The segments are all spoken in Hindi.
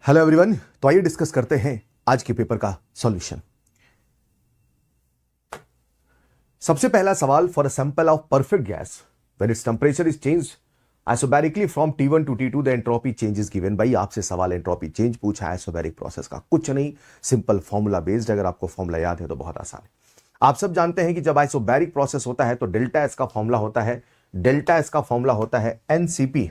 हेलो एवरीवन, तो आइए डिस्कस करते हैं आज के पेपर का सॉल्यूशन। सबसे पहला सवाल, for a sample of perfect gas when its temperature is changed isobarically from T1 to T2 the entropy change is given. भाई आपसे सवाल एंट्रोपी चेंज पूछा है आइसोबैरिक प्रोसेस का, कुछ नहीं, सिंपल फॉर्मूला बेस्ड। अगर आपको फॉर्मूला याद है तो बहुत आसान है। आप सब जानते हैं कि जब आइसोबैरिक प्रोसेस होता है तो डेल्टा एस का फॉर्मूला होता है, डेल्टा एस का फॉर्मूला होता है NCP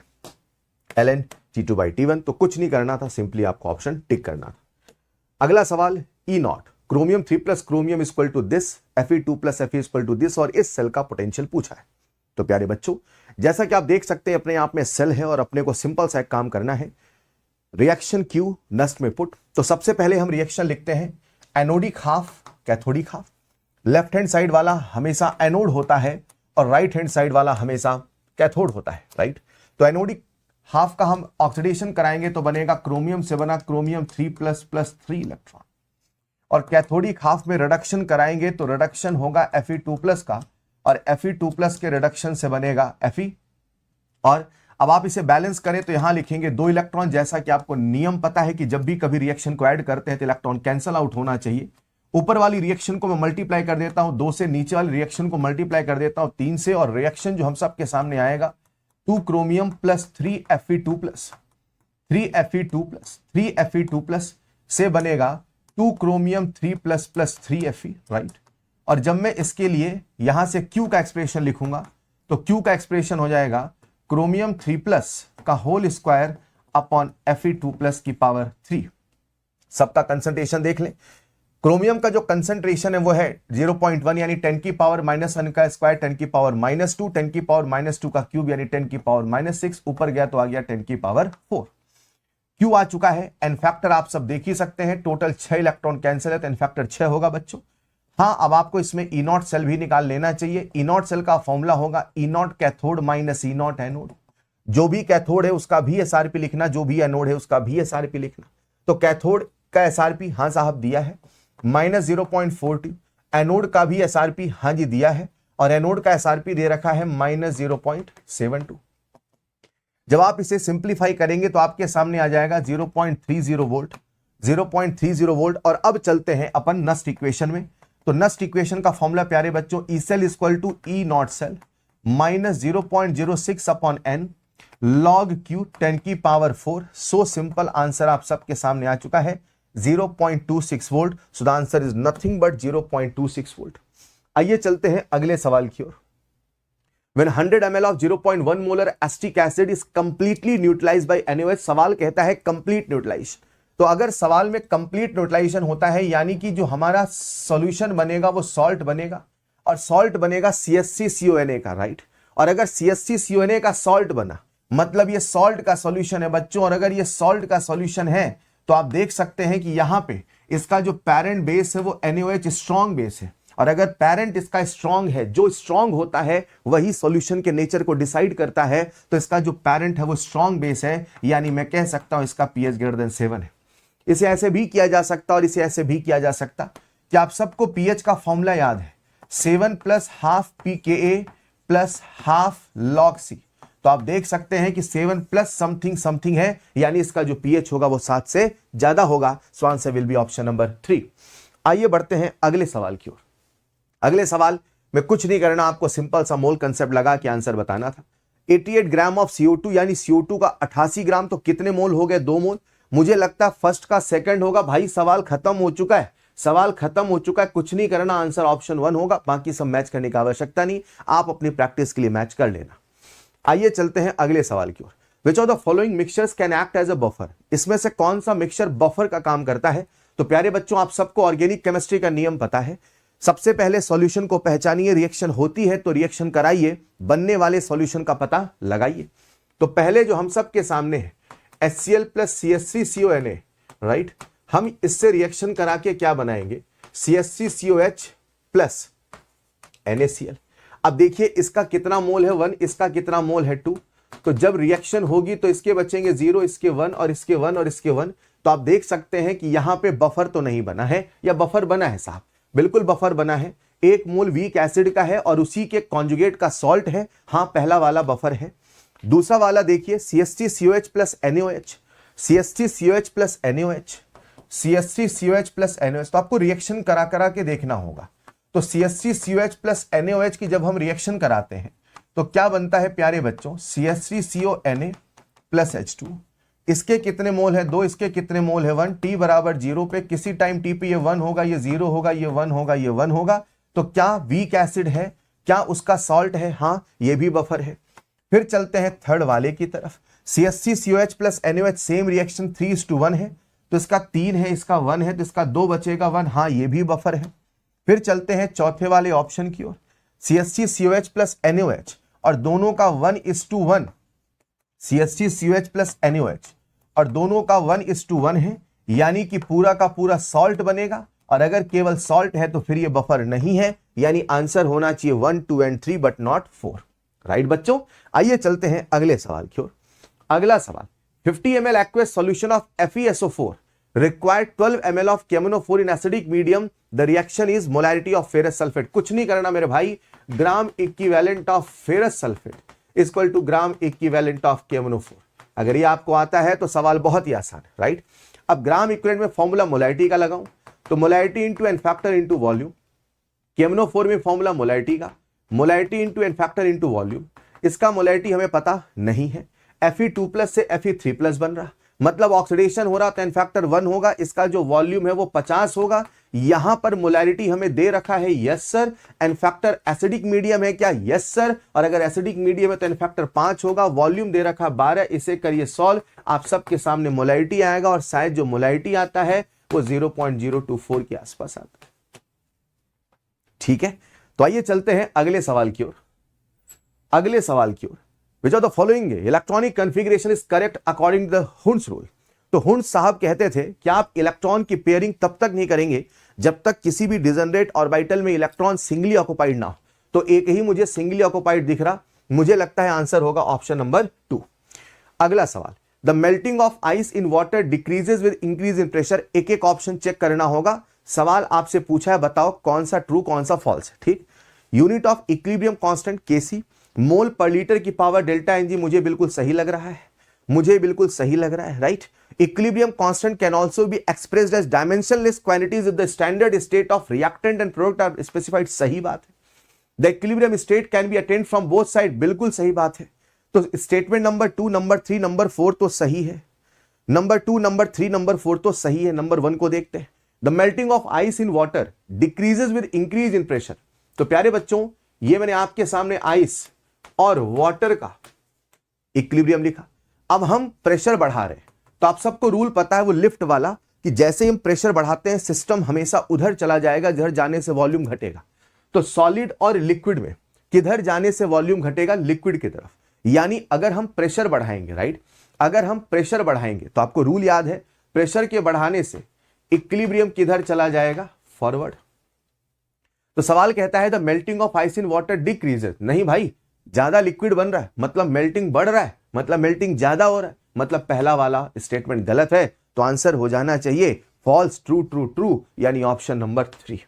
ln T2/T1। तो कुछ नहीं करना था, सिंपली आपको ऑप्शन टिक करना था। अगला सवाल, E0 chromium 3 plus chromium equal to this, Fe2 plus Fe equal to this, और इस सेल का पोटेंशियल पूछा है। तो प्यारे बच्चों, जैसा कि आप देख सकते हैं अपने आप में सेल है और अपने को सिंपल सा एक काम करना है, रिएक्शन क्यू नस्ट में पुट। तो सबसे पहले हम रिएक्शन लिखते हैं, anodic half cathodic half. Left hand side वाला हमेशा एनोड होता है और राइट हैंड साइड वाला हमेशा कैथोड होता है, राइट। तो एनोडिक हाफ का हम ऑक्सीडेशन कराएंगे तो बनेगा क्रोमियम से बना क्रोमियम 3 प्लस 3 इलेक्ट्रॉन, और कैथोडिक हाफ में रिडक्शन कराएंगे तो रिडक्शन होगा Fe2 प्लस का, और Fe2 प्लस के रिडक्शन से बनेगा Fe। और अब आप इसे बैलेंस करें तो यहां लिखेंगे 2 इलेक्ट्रॉन। जैसा कि आपको नियम पता है कि जब भी कभी रिएक्शन को ऐड करते हैं तो इलेक्ट्रॉन कैंसल आउट होना चाहिए। ऊपर वाली रिएक्शन को मैं मल्टीप्लाई कर देता हूं 2 से, नीचे वाली रिएक्शन को मल्टीप्लाई कर देता हूं 3 से, और रिएक्शन जो हम सबके सामने आएगा 2 chromium plus 3 Fe2 plus 3 Fe2 plus 3 Fe2 plus से बनेगा 2 क्रोमियम 3 प्लस 3 Fe, राइट। और जब मैं इसके लिए यहां से Q का एक्सप्रेशन लिखूंगा तो Q का एक्सप्रेशन हो जाएगा क्रोमियम 3 प्लस का whole square upon Fe2 plus की पावर 3। सबका कंसंट्रेशन देख लें। क्रोमियम का जो कंसंट्रेशन है वो है 0.1 यानी 10 की पावर -1 का स्क्वायर, 10 की पावर -2, 10 की पावर -2 का क्यूब यानी 10 की पावर -6, ऊपर गया तो आ गया 10 की पावर 4। क्यू आ चुका है। एन फैक्टर आप सब देख ही सकते हैं, टोटल 6 इलेक्ट्रॉन कैंसिल है तो एन फैक्टर 6 होगा बच्चों। हाँ, अब आपको इसमें E0 सेल भी निकाल लेना चाहिए। E0 सेल का फॉर्मूला होगा E0 cathode minus E0 anode. जो भी कैथोड है उसका भी SRP लिखना, जो भी एनोड है उसका भी SRP लिखना। तो कैथोड का SRP हाँ साहब दिया है -0.42, एनोड का भी SRP हाँ जी दिया है, और एनोड का SRP दे रखा है -0.72। जब आप इसे सिंप्लीफाई करेंगे तो आपके सामने आ जाएगा 0.30 वोल्ट, 0.30 वोल्ट। और अब चलते हैं अपन नस्ट इक्वेशन में। तो नस्ट इक्वेशन का फॉर्मूला प्यारे बच्चों, E cell equal to E0 cell -0.06 upon n log Q 10 की पावर 4। सो सिंपल आंसर आप सबके सामने आ चुका है 0.26 volt. So the answer is nothing but 0.26 volt. आइए चलते हैं अगले सवाल की ओर। When 100 ml of 0.1 molar acetic acid is completely neutralized by NaOH, सवाल कहता है कंप्लीट न्यूट्रलाइजेशन। तो अगर सवाल में कंप्लीट न्यूट्रलाइजेशन होता है यानी कि जो हमारा सॉल्यूशन बनेगा वो सॉल्ट बनेगा, और सॉल्ट बनेगा CSCCONA का, राइट। और अगर CSCCONA का सॉल्ट बना मतलब ये सॉल्ट का सॉल्यूशन है बच्चों। और अगर ये सॉल्ट का सॉल्यूशन है तो आप देख सकते हैं कि यहां पे इसका जो पेरेंट बेस है वो NaOH स्ट्रॉन्ग बेस है, और अगर पेरेंट इसका स्ट्रॉन्ग है, जो स्ट्रॉन्ग होता है वही सॉल्यूशन के नेचर को डिसाइड करता है। तो इसका जो पेरेंट है वो स्ट्रॉन्ग बेस है, यानी मैं कह सकता हूं इसका pH ग्रेटर देन 7 है। इसे ऐसे भी किया जा सकता और इसे ऐसे भी किया जा सकता। कि आप सबको pH का फॉर्मूला याद है, 7 plus half pKa plus half log C। तो आप देख सकते हैं कि 7 प्लस समथिंग समथिंग है, यानी इसका जो pH होगा वो 7 से ज्यादा होगा। सो answer will be option number 3। आइए बढ़ते हैं अगले सवाल की ओर। अगले सवाल में कुछ नहीं करना, आपको सिंपल सा मोल कंसेप्ट लगा के आंसर बताना था। 88 ग्राम ऑफ CO2 यानी CO2 का 88 ग्राम, तो कितने मोल हो गए? 2 मोल। मुझे लगता है फर्स्ट का सेकंड होगा। भाई सवाल खत्म हो चुका है, सवाल खत्म हो चुका है, कुछ नहीं करना, आंसर ऑप्शन 1 होगा। बाकी सब मैच करने की आवश्यकता नहीं, आप अपनी प्रैक्टिस के लिए मैच कर लेना। आइए चलते हैं अगले सवाल की ओर। Which of the following mixtures can act as a buffer? इसमें से कौन सा मिक्सचर बफर का काम करता है? तो प्यारे बच्चों, आप सबको ऑर्गेनिक केमिस्ट्री का नियम पता है। सबसे पहले सॉल्यूशन को पहचानिए, रिएक्शन होती है तो रिएक्शन कराइए, बनने वाले सॉल्यूशन का पता लगाइए। तो पहले जो हम सबके सामने है HCl प्लस CSCCONA, राइट। हम इससे रिएक्शन करा के क्या बनाएंगे? CSCCOH plus NaCl। अब देखिए इसका कितना मोल है 1, इसका कितना मोल है 2। तो जब रिएक्शन होगी तो इसके बचेंगे 0, इसके 1 और इसके 1 और इसके 1। तो आप देख सकते हैं कि यहां पे बफर तो नहीं बना है, या बफर बना है साहब? बिल्कुल बफर बना है। 1 मोल वीक एसिड का है और उसी के कॉन्जुगेट का सॉल्ट है। हाँ, पहला वाला बफर है। दूसरा वाला देखिए CSCCOH plus NaOH। CH3COH plus NaOH, CH3COH plus NaOH, तो आपको रिएक्शन करा करा के देखना होगा। तो CH3COH प्लस NaOH की जब हम रिएक्शन कराते हैं तो क्या बनता है प्यारे बच्चों, CH3CONa प्लस H2। इसके कितने मोल है, 2, इसके कितने मोल है, 1। T बराबर 0 पे किसी टाइम T पे ये 1 होगा, ये 0 होगा, ये 1 होगा, ये 1 होगा। तो क्या वीक एसिड है, क्या उसका सॉल्ट है, हाँ ये भी बफर है। फिर चलते हैं थर्ड वाले की तरफ, CH3COH plus NaOH same reaction 3:1 है, तो इसका 3 है, इसका 1 है, तो इसका 2 बचेगा 1, हाँ ये भी बफर है। फिर चलते हैं चौथे वाले ऑप्शन की ओर, CH3COH प्लस NaOH और दोनों का 1:1, CH3COH प्लस NaOH और दोनों का 1:1 है, यानी कि पूरा का पूरा सॉल्ट बनेगा। और अगर केवल सॉल्ट है तो फिर ये बफर नहीं है, यानी आंसर होना चाहिए 1, 2 एंड 3 बट नॉट 4। राइट बच्चों, आइए चलते हैं अगले सवाल की ओर। अगला सवाल, 50 ml aqueous solution of FeSO4 required 12 ml of KMnO4 in acidic medium. The reaction is molarity of ferrous sulfate। कुछ नहीं करना मेरे भाई, gram equivalent of ferrous sulphate equal to gram equivalent of KMnO4। अगर ये आपको आता है तो सवाल बहुत ही आसान है। राइट, अब ग्राम इक्विवेलेंट में फॉर्मूला मोलारिटी का लगाऊं तो molarity into N factor into volume, KMnO4 में फॉर्मूला मोलारिटी का, molarity into N factor into volume. इसका मोलारिटी हमें पता नहीं है, Fe2+ से Fe3+ बन रहा, मतलब ऑक्सीडेशन हो रहा तो एन फैक्टर 1 होगा, इसका जो वॉल्यूम है वो 50 होगा। यहां पर मोलारिटी हमें दे रखा है yes sir, N factor acidic medium है क्या, यस सर, और अगर एसिडिक मीडियम है तो एन फैक्टर 5 होगा, वॉल्यूम दे रखा 12, इसे करिए सॉल्व, आप सबके सामने मोलारिटी आएगा और शायद जो मोलारिटी आता है वो 0.024 के आसपास आता है। ठीक है, तो आइए चलते हैं अगले सवाल की ओर। अगले सवाल की ओर, which of the following electronic configuration is correct according to the Hund's rule. तो हुंड्स साहब कहते थे कि आप इलेक्ट्रॉन की पेयरिंग तब तक नहीं करेंगे जब तक किसी भी डिजनरेट ऑर्बिटल में इलेक्ट्रॉन सिंगली ऑक्युपाइड ना हो। तो एक ही मुझे सिंगली ऑक्युपाइड दिख रहा, मुझे लगता है आंसर होगा ऑप्शन नंबर 2। अगला सवाल, the melting of ice in water decreases with increase in pressure. एक एक ऑप्शन चेक करना होगा। सवाल आपसे पूछा है, बताओ कौन सा ट्रू कौन सा फॉल्स है। ठीक, unit of equilibrium constant Kc, मोल पर लीटर की पावर डेल्टा Ng, मुझे बिल्कुल सही लग रहा है, मुझे बिल्कुल सही लग रहा है। Right, equilibrium constant can also be expressed as dimensionless quantities with the standard state of reactant and product are specified, सही बात है। The equilibrium state can be attained from both side, बिल्कुल सही बात है। तो स्टेटमेंट नंबर 2, नंबर 3, नंबर 4 तो सही है, नंबर 2, नंबर 3, नंबर 4 तो सही है। नंबर 1 को देखते हैं, the melting of ice in water decreases with increase in pressure. तो प्यारे बच्चों, ये मैंने आपके सामने आइस और वाटर का इक्विलिब्रियम लिखा। अब हम प्रेशर बढ़ा रहे हैं, तो आप सबको रूल पता है वो लिफ्ट वाला, कि जैसे हम प्रेशर बढ़ाते हैं सिस्टम हमेशा उधर चला जाएगा जिधर जाने से वॉल्यूम घटेगा। तो सॉलिड और लिक्विड में किधर जाने से वॉल्यूम घटेगा, लिक्विड की तरफ। यानी अगर हम प्रेशर बढ़ाएंगे, राइट, अगर हम प्रेशर बढ़ाएंगे तो आपको रूल याद है, प्रेशर के बढ़ाने से इक्विलिब्रियम किधर चला जाएगा, फॉरवर्ड। तो सवाल कहता है the melting of ice in water decreases. नहीं भाई, ज्यादा लिक्विड बन रहा है मतलब मेल्टिंग बढ़ रहा है, मतलब मेल्टिंग ज्यादा हो रहा है, मतलब पहला वाला स्टेटमेंट गलत है। तो आंसर हो जाना चाहिए फॉल्स, ट्रू ट्रू ट्रू, यानी ऑप्शन नंबर 3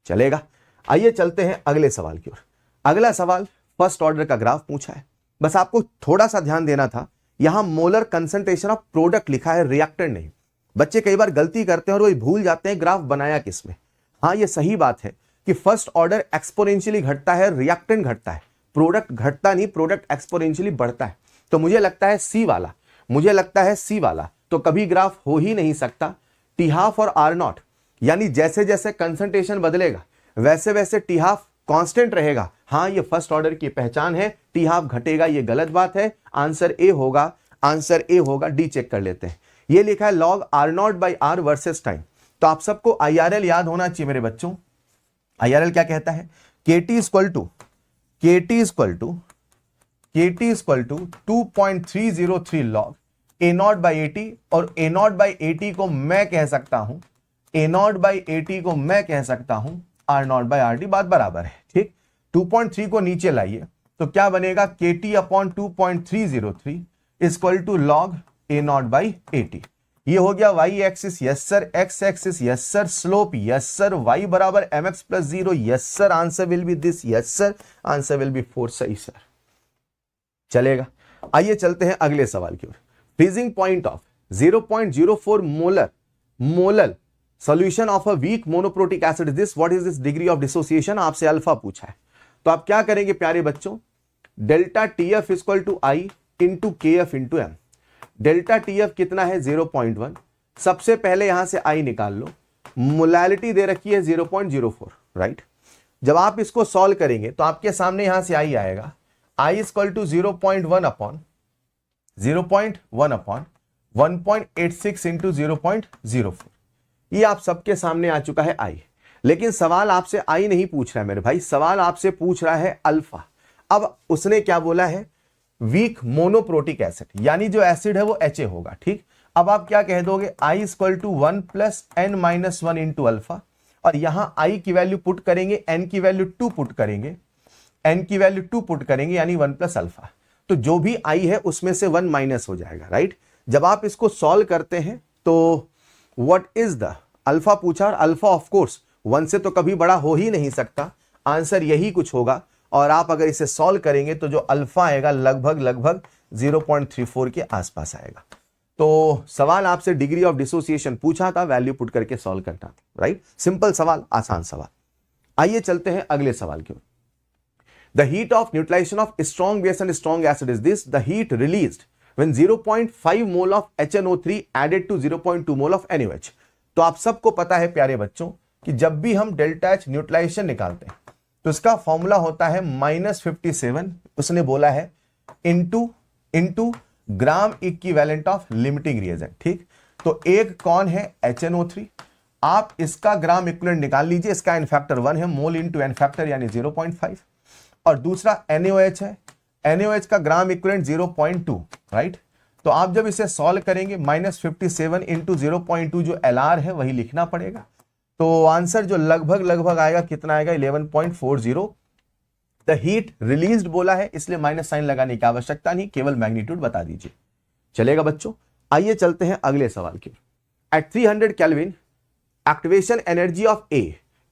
चलेगा। आइए चलते हैं अगले सवाल की ओर। अगला सवाल फर्स्ट ऑर्डर का ग्राफ पूछा है, बस आपको थोड़ा सा ध्यान देना था, यहां मोलर कंसंट्रेशन ऑफ प्रोडक्ट लिखा है, रिएक्टेंट नहीं। बच्चे कई बार गलती करते हैं और वो भूल जाते हैं ग्राफ बनाया किसमें। हाँ, ये सही बात है कि फर्स्ट ऑर्डर एक्सपोनेंशियली घटता है, रिएक्टेंट घटता है, प्रोडक्ट घटता नहीं, प्रोडक्ट एक्सपोनेंशियली बढ़ता है। तो मुझे लगता है सी वाला, मुझे लगता है सी वाला तो कभी ग्राफ हो ही नहीं सकता। T12 और R0, यानी जैसे जैसे कंसंट्रेशन बदलेगा वैसे वैसे T12 कांस्टेंट रहेगा। हाँ, ये फर्स्ट ऑर्डर की पहचान है, T12 घटेगा, ये गलत बात है। आंसर ए होगा, आंसर ए होगा। डी चेक कर लेते हैं, ये लिखा है log R0/R वर्सेस टाइम। तो आप सबको IRL याद होना चाहिए मेरे बच्चों। IRL क्या कहता है, KT equal to 2.303 log A0/AT, और A0/AT को मैं कह सकता हूं, A0/AT को मैं कह सकता हूं R0/RT, बात बराबर है। ठीक, 2.3 को नीचे लाइए तो क्या बनेगा, KT/2.303 equal to log A0/AT। ये हो गया y axis, yes sir, x axis, yes sir, slope, yes sir, y बराबर mx+0, yes sir, answer will B this, yes sir, answer will B 4, सही सर, चलेगा। आइए चलते हैं अगले सवाल की ओर। Freezing point of 0.04 molar solution of a weak monoprotic acid is this, what is this degree of dissociation, आपसे अल्फा पूछा है। तो आप क्या करेंगे प्यारे बच्चों, delta TF equal to I into KF into M। Delta TF कितना है 0.1, सबसे पहले यहां से I निकाल लो, मोलैलिटी दे रखी है 0.04, राइट। जब आप इसको सॉल्व करेंगे तो आपके सामने यहां से I आएगा, I equal to 0.1 upon 1.86 into 0.04। ये आप सबके सामने आ चुका है I। लेकिन सवाल आपसे I नहीं पूछ रहा है मेरे भाई, सवाल आपसे पूछ रहा है अल्फा। अब उसने क्या बोला है, वीक मोनोप्रोटिक एसिड, यानी जो एसिड है वो HA होगा, ठीक। अब आप क्या कह दोगे, I equal to 1 plus n-1 into alpha, और यहां I की वैल्यू पुट करेंगे, n की वैल्यू 2 पुट करेंगे, n की वैल्यू 2 पुट करेंगे, यानी 1 प्लस अल्फा। तो जो भी I है उसमें से 1 माइनस हो जाएगा, राइट। जब आप इसको सॉल्व करते हैं तो व्हाट इज द अल्फा पूछा, और अल्फा ऑफ कोर्स 1 से तो कभी बड़ा हो ही नहीं सकता, आंसर यही कुछ होगा। और आप अगर इसे सॉल्व करेंगे तो जो अल्फा आएगा लगभग 0.34 के आसपास आएगा। तो सवाल आपसे डिग्री ऑफ डिसोसिएशन पूछा था, वैल्यू पुट करके सॉल्व करना था, राइट। सिंपल सवाल, आसान सवाल। आइए चलते हैं अगले सवाल की ओर। The heat of neutralisation of strong base and strong acid is this, the heat released when 0.5 mole of HNO3 added to 0.2 mole of NaOH। तो आप सबको पता है प्यारे बच्चों कि जब भी हम डेल्टा H न्यूट्रलाइजेशन निकालते हैं तो इसका फॉर्मूला होता है -57, उसने बोला है into gram equivalent of limiting reagent, ठीक। तो एक कौन है HNO3, आप इसका ग्राम इक्विवेलेंट निकाल लीजिए, इसका एन फैक्टर 1 है, मोल इंटू एन फैक्टर यानी 0.5, और दूसरा NaOH है, NaOH का ग्राम इक्विवेलेंट 0.2, राइट। तो आप जब इसे सॉल्व करेंगे -57 इंटू 0.2 जो LR है वही लिखना पड़ेगा। तो आंसर जो लगभग आएगा कितना आएगा, 11.40। द हीट रिलीज्ड बोला है इसलिए माइनस साइन लगाने की आवश्यकता नहीं, केवल मैग्नीट्यूड बता दीजिए, चलेगा बच्चों। आइए चलते हैं अगले सवाल की। At 300 kelvin activation energy of A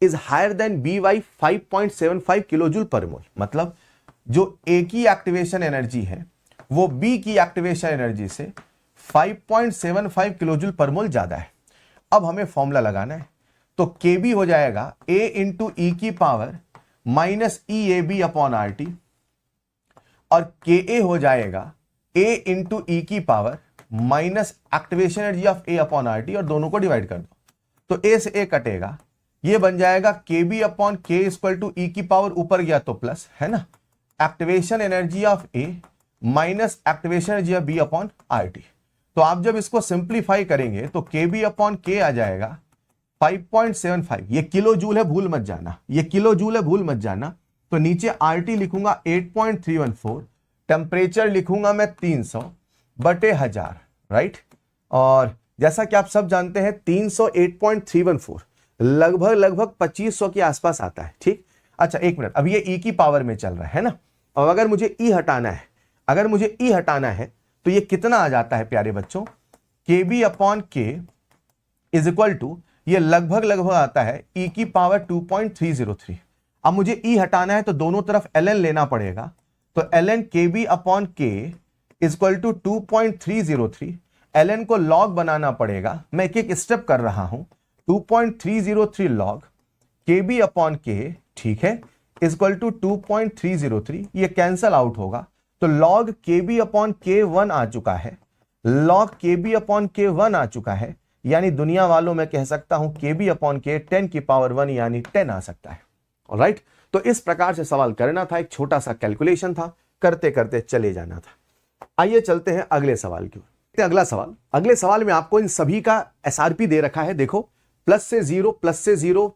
is higher than B by 5.75 kilojoule per mole. मतलब जो A की एक्टिवेशन एनर्जी है वो B की एक्टिवेशन एनर्जी से 5.75 किलोजूल पर मोल ज्यादा है। अब हमें फॉर्मूला लगाना है, तो KB हो जाएगा A इंटू E की power minus EAB upon RT, और KA हो जाएगा A इंटू E की power minus activation energy of A upon RT, और दोनों को डिवाइड कर दो तो A से A कटेगा, ये बन जाएगा KB upon K equal to E की पावर ऊपर गया तो प्लस, है ना, activation energy of A minus activation energy of B upon RT। तो आप जब इसको सिंप्लीफाई करेंगे तो KB अपॉन K आ जाएगा 5.75, ये किलो जूल है भूल मत जाना, ये किलो जूल है भूल मत जाना। तो नीचे RT लिखूंगा 8.314, टेम्परेचर लिखूंगा मैं 300/1000, राइट। और जैसा कि आप सब जानते हैं 300 8.314 लगभग 2500 के आसपास आता है, ठीक। अच्छा एक मिनट, अब ये E की पावर में चल रहा है ना, और अगर मुझे E हटाना है, तो ये कितना आ जाता है प्यारे बच्चों, KB upon K is equal to, ये लगभग आता है E की पावर 2.303। अब मुझे E हटाना है तो दोनों तरफ ln लेना पड़ेगा, तो ln KB upon K is equal to 2.303, ln को लॉग बनाना पड़ेगा, मैं एक स्टेप कर रहा हूं, 2.303 लॉग KB अपॉन K, ठीक है, इज इक्वल टू 2.303, ये कैंसल आउट होगा, तो लॉग KB अपॉन K1 आ चुका है, लॉग KB अपॉन K1 आ चुका है, यानी दुनिया वालों मैं कह सकता हूं KB अपॉन K 10 की पावर 1 यानी 10 आ सकता है, ऑलराइट। तो इस प्रकार से सवाल करना था, एक छोटा सा कैलकुलेशन था, करते करते चले जाना था। आइए चलते हैं अगले सवाल की ओर। अगले सवाल में आपको इन सभी का SRP दे रखा है, देखो प्लस से 0,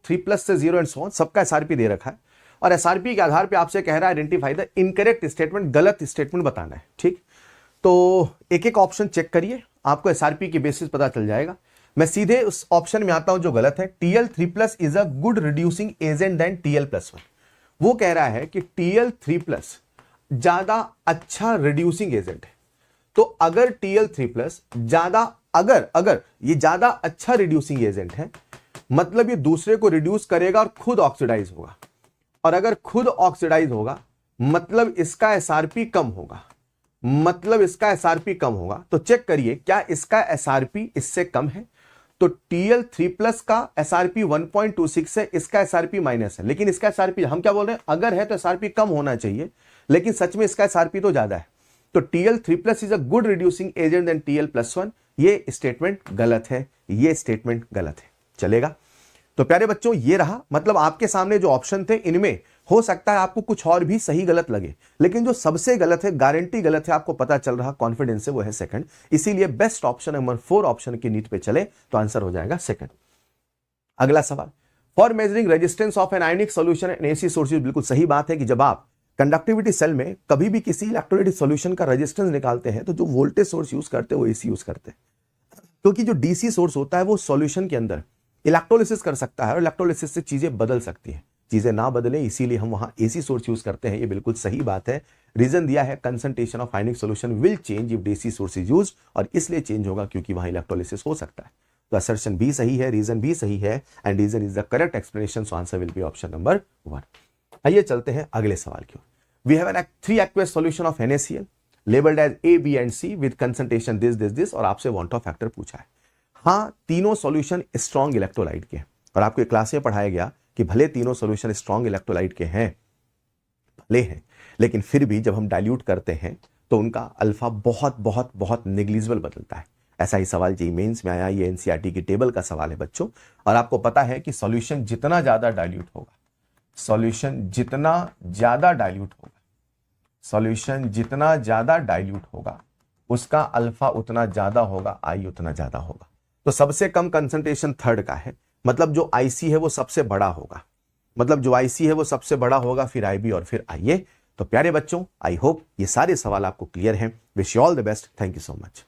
3 प्लस से 0 एंड सो ऑन, सबका SRP दे रखा है, और SRP के आधार पे आपसे कह रहा है आइडेंटिफाई द इनकरेक्ट स्टेटमेंट, गलत स्टेटमेंट बताना है, ठीक। तो एक एक ऑप्शन चेक करिए, आपको SRP की बेसिस पता चल जाएगा। मैं सीधे उस ऑप्शन में आता हूं जो गलत है, TL3+ is a good reducing agent than TL+1। वो कह रहा है कि TL3+ ज्यादा अच्छा रिड्यूसिंग एजेंट है। तो अगर TL3+ ज्यादा, अगर ये ज्यादा अच्छा रिड्यूसिंग एजेंट है, मतलब ये दूसरे को रिड्यूस करेगा और खुद ऑक्सीडाइज होगा, और अगर खुद ऑक्सीडाइज होगा मतलब इसका SRP कम होगा, मतलब इसका एसआरपी कम होगा। तो चेक करिए क्या इसका एसआरपी इससे कम है। तो TL3+ का एसआरपी 1.26 है, इसका एसआरपी माइनस है, लेकिन इसका एसआरपी हम क्या बोल रहे हैं, अगर है तो एसआरपी कम होना चाहिए, लेकिन सच में इसका एसआरपी तो ज्यादा है। तो TL3+ is a good reducing agent than TL+1। ये स्टेटमेंट गलत है, ये स्टेटमेंट गलत है। चलेगा। तो प्यारे बच्चों ये रहा, मतलब आपके सामने जो ऑप्शन थे इनमें हो सकता है आपको कुछ और भी सही गलत लगे, लेकिन जो सबसे गलत है, गारंटी गलत है, आपको पता चल रहा कॉन्फिडेंस से, वो है सेकंड। इसीलिए बेस्ट ऑप्शन नंबर 4 ऑप्शन की नीड पे चले तो आंसर हो जाएगा सेकंड। अगला सवाल, for measuring resistance of an ionic solution in AC sources. बिल्कुल सही बात है कि जब आप कंडक्टिविटी सेल में कभी भी किसी इलेक्ट्रोलाइटिक सॉल्यूशन का रेजिस्टेंस निकालते हैं तो जो वोल्टेज सोर्स यूज करते हैं वो एसी यूज करते हैं, क्योंकि जो डीसी सोर्स होता है वो सॉल्यूशन के अंदर इलेक्ट्रोलिसिस कर सकता है और इलेक्ट्रोलिसिस से चीजें बदल सकती हैं, चीजें ना बदलें, इसीलिए हम वहां एसी सोर्स यूज करते हैं। ये बिल्कुल सही बात है। रीजन दिया है concentration of ionic solution will change if DC source is used, और इसलिए चेंज होगा क्योंकि वहां इलेक्ट्रोलिसिस हो सकता है। तो असर्शन भी सही है, रीजन भी सही है, and reason is the correct explanation, so answer will be option number 1। आइए चलते हैं अगले सवाल की ओर। We have an 3 aqueous solution of NaCl labelled as A, B and C with concentration this, और आपसे वॉन्ट ऑफ फैक्टर पूछा है। हाँ, तीनों सॉल्यूशन स्ट्रॉन्ग इलेक्ट्रोलाइट के हैं, और आपको क्लास में पढ़ाया गया कि भले तीनों सॉल्यूशन स्ट्रॉन्ग इलेक्ट्रोलाइट के हैं, भले हैं, लेकिन फिर भी जब हम डाइल्यूट करते हैं तो उनका अल्फा बहुत बहुत बहुत नेग्लिजिबल बदलता है। ऐसा ही सवाल जेईई मेंस में आया, ये एनसीईआरटी की टेबल का सवाल है बच्चों। और आपको पता है कि सॉल्यूशन जितना ज्यादा डाइल्यूट होगा, सॉल्यूशन जितना ज्यादा डाइल्यूट होगा, सॉल्यूशन जितना ज्यादा डाइल्यूट होगा, उसका अल्फा उतना ज्यादा होगा, आई उतना ज्यादा होगा। तो सबसे कम कंसंट्रेशन थर्ड का है, मतलब जो आईसी है वो सबसे बड़ा होगा, मतलब जो आईसी है वो सबसे बड़ा होगा, फिर आईबी और फिर आईए। तो प्यारे बच्चों, आई होप ये सारे सवाल आपको क्लियर हैं। Wish you all the best. Thank you so much.